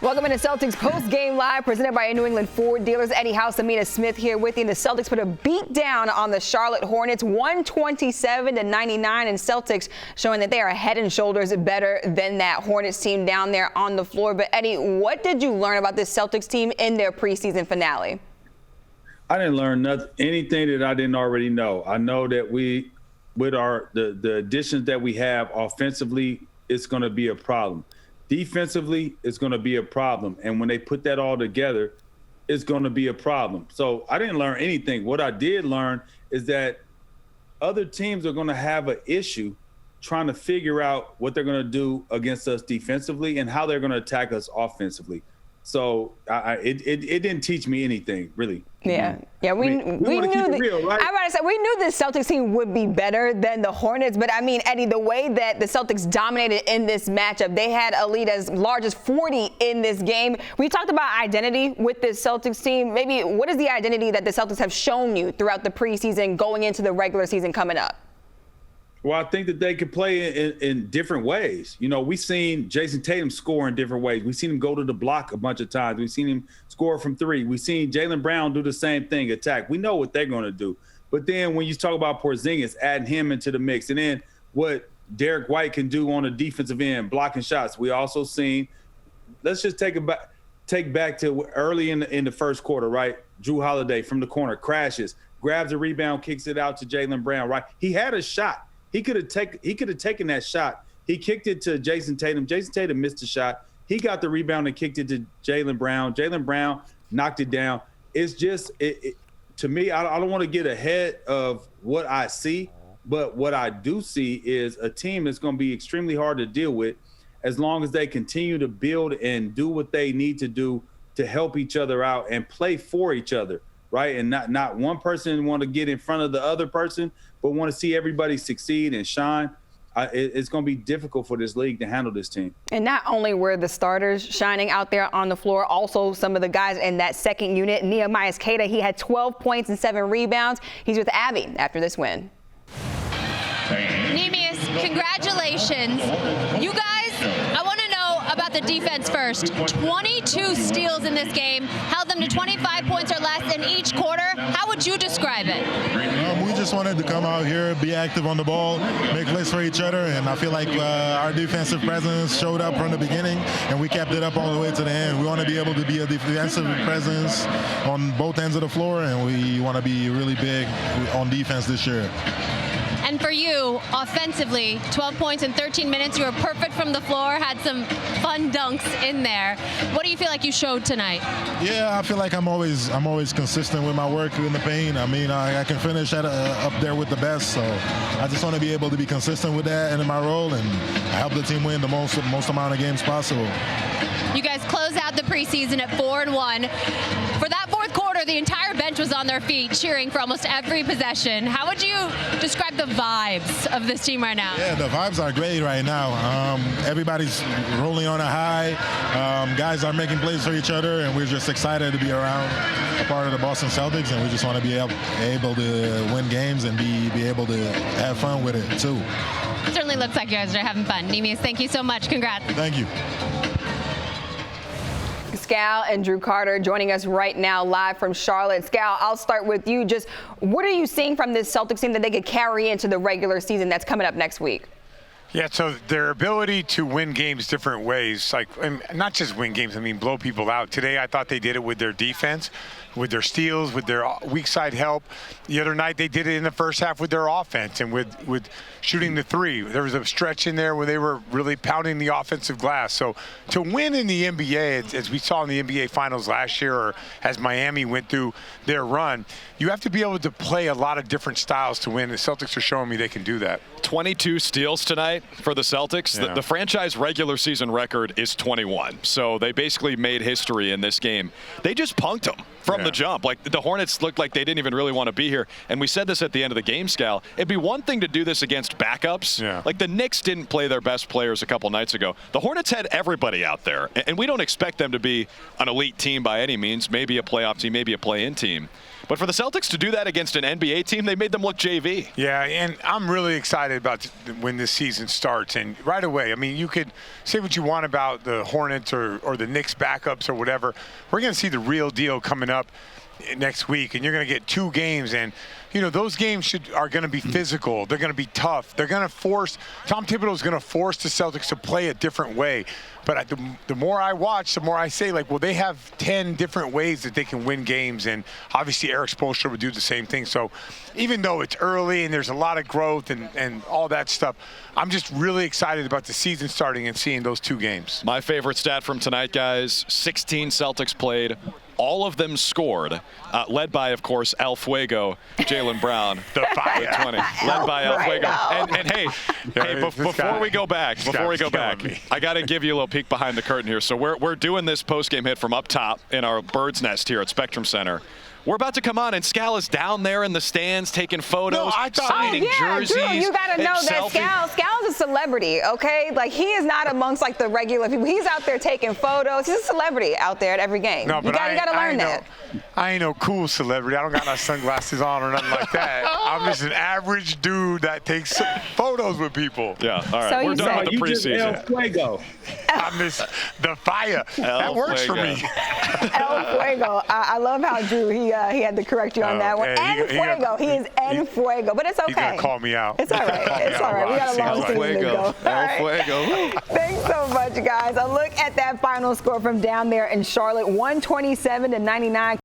Welcome into Celtics post-game live presented by New England Ford dealers. Eddie House, Amina Smith here with you. The Celtics put a beat down on the Charlotte Hornets, 127-99, and Celtics showing that they are head and shoulders better than that Hornets team down there on the floor. But Eddie, what did you learn about this Celtics team in their preseason finale? I didn't learn anything that I didn't already know. I know that we, with the additions that we have offensively, it's going to be a problem. Defensively, it's going to be a problem. And when they put that all together, it's going to be a problem. So I didn't learn anything. What I did learn is that other teams are going to have an issue trying to figure out what they're going to do against us defensively and how they're going to attack us offensively. So it didn't teach me anything, really. Yeah, we knew real, right? I'm about to say we knew this Celtics team would be better than the Hornets, but I mean, Eddie, the way that the Celtics dominated in this matchup, they had a lead as large as 40 in this game. We talked about identity with this Celtics team. Maybe what is the identity that the Celtics have shown you throughout the preseason, going into the regular season coming up? Well, I think that they could play in different ways. You know, we've seen Jason Tatum score in different ways. We've seen him go to the block a bunch of times. We've seen him score from three. We've seen Jaylen Brown do the same thing, attack. We know what they're going to do. But then when you talk about Porzingis, adding him into the mix, and then what Derek White can do on the defensive end, blocking shots. We also seen, let's just take back to early in the first quarter, right? Drew Holiday from the corner crashes, grabs a rebound, kicks it out to Jaylen Brown, right? He had a shot. He could have taken that shot. He kicked it to Jason Tatum. Jason Tatum missed the shot. He got the rebound and kicked it to Jaylen Brown. Jaylen Brown knocked it down. It's just, to me, I don't want to get ahead of what I see, but what I do see is a team that's going to be extremely hard to deal with as long as they continue to build and do what they need to do to help each other out and play for each other, right? And not one person want to get in front of the other person, but want to see everybody succeed and shine. It's going to be difficult for this league to handle this team. And not only were the starters shining out there on the floor, also some of the guys in that second unit. Neemias Queta, he had 12 points and 7 rebounds. He's with Abby after this win. Neemias, congratulations. You guys, I want to know about the defense first. 22 steals in this game, held them to 25 points or less in each quarter. How would you describe it? We just wanted to come out here, be active on the ball, make plays for each other, and I feel like our defensive presence showed up from the beginning, and we kept it up all the way to the end. We want to be able to be a defensive presence on both ends of the floor, and we want to be really big on defense this year. And for you, offensively, 12 points in 13 minutes. You were perfect from the floor, had some fun dunks in there. What do you feel like you showed tonight? Yeah, I feel like I'm always consistent with my work in the paint. I mean, I can finish up there with the best, so I just want to be able to be consistent with that and in my role and help the team win the most amount of games possible. You guys close out the preseason at 4-1. For that fourth quarter, the entire bench was on their feet cheering for almost every possession. How would you describe the vibes of this team right now? Yeah, the vibes are great right now. Everybody's rolling on a high. Guys are making plays for each other, and we're just excited to be around a part of the Boston Celtics, and we just want to be able to win games and be able to have fun with it, too. It certainly looks like you guys are having fun. Neemias, thank you so much. Congrats. Thank you. Scal and Drew Carter joining us right now live from Charlotte. Scal, I'll start with you. Just what are you seeing from this Celtics team that they could carry into the regular season that's coming up next week? Yeah, so their ability to win games different ways, like not just win games, I mean blow people out. Today I thought they did it with their defense, with their steals, with their weak side help. The other night they did it in the first half with their offense and with shooting the three. There was a stretch in there where they were really pounding the offensive glass. So to win in the NBA, as we saw in the NBA Finals last year, or as Miami went through their run, you have to be able to play a lot of different styles to win. The Celtics are showing me they can do that. 22 steals tonight for the Celtics. Yeah. The franchise regular season record is 21. So they basically made history in this game. They just punked them from the jump. Like the Hornets looked like they didn't even really want to be here. And we said this at the end of the game, Scal. It'd be one thing to do this against backups. Yeah. Like the Knicks didn't play their best players a couple nights ago. The Hornets had everybody out there. And we don't expect them to be an elite team by any means. Maybe a playoff team, maybe a play-in team. But for the Celtics to do that against an NBA team, they made them look JV. Yeah, and I'm really excited about when this season starts. And right away, I mean, you could say what you want about the Hornets or the Knicks backups or whatever. We're going to see the real deal coming up next week, and you're going to get 2 games. And, you know, those games are going to be physical. They're going to be tough. They're going to force – Tom Thibodeau is going to force the Celtics to play a different way. But the more I watch, the more I say, like, well, they have 10 different ways that they can win games. And obviously Eric Spoelstra would do the same thing. So even though it's early and there's a lot of growth and all that stuff, I'm just really excited about the season starting and seeing those 2 games. My favorite stat from tonight, guys, 16 Celtics played. All of them scored, led by, of course, El Fuego, Jaylen Brown. The fire. 20, led by El Fuego. And hey, before we go back, I got to give you a little peek behind the curtain here. So we're doing this post-game hit from up top in our bird's nest here at Spectrum Center. We're about to come on, and Scala's down there in the stands taking photos, signing jerseys. Drew, you got to know that Scala's a celebrity, okay? Like, he is not amongst, like, the regular people. He's out there taking photos. He's a celebrity out there at every game. No, but you got to learn that. I ain't no cool celebrity. I don't got no sunglasses on or nothing like that. I'm just an average dude that takes photos with people. Yeah, all right. So we're done with the preseason. El Fuego. I miss the fire. That works for me. El Fuego. I love how Drew, he had to correct you on that one. En Fuego. He is En Fuego, but it's okay. He's going to call me out. It's all right. It's all right. We got a long season to go. El Fuego. Thanks so much, guys. A look at that final score from down there in Charlotte, 127-99.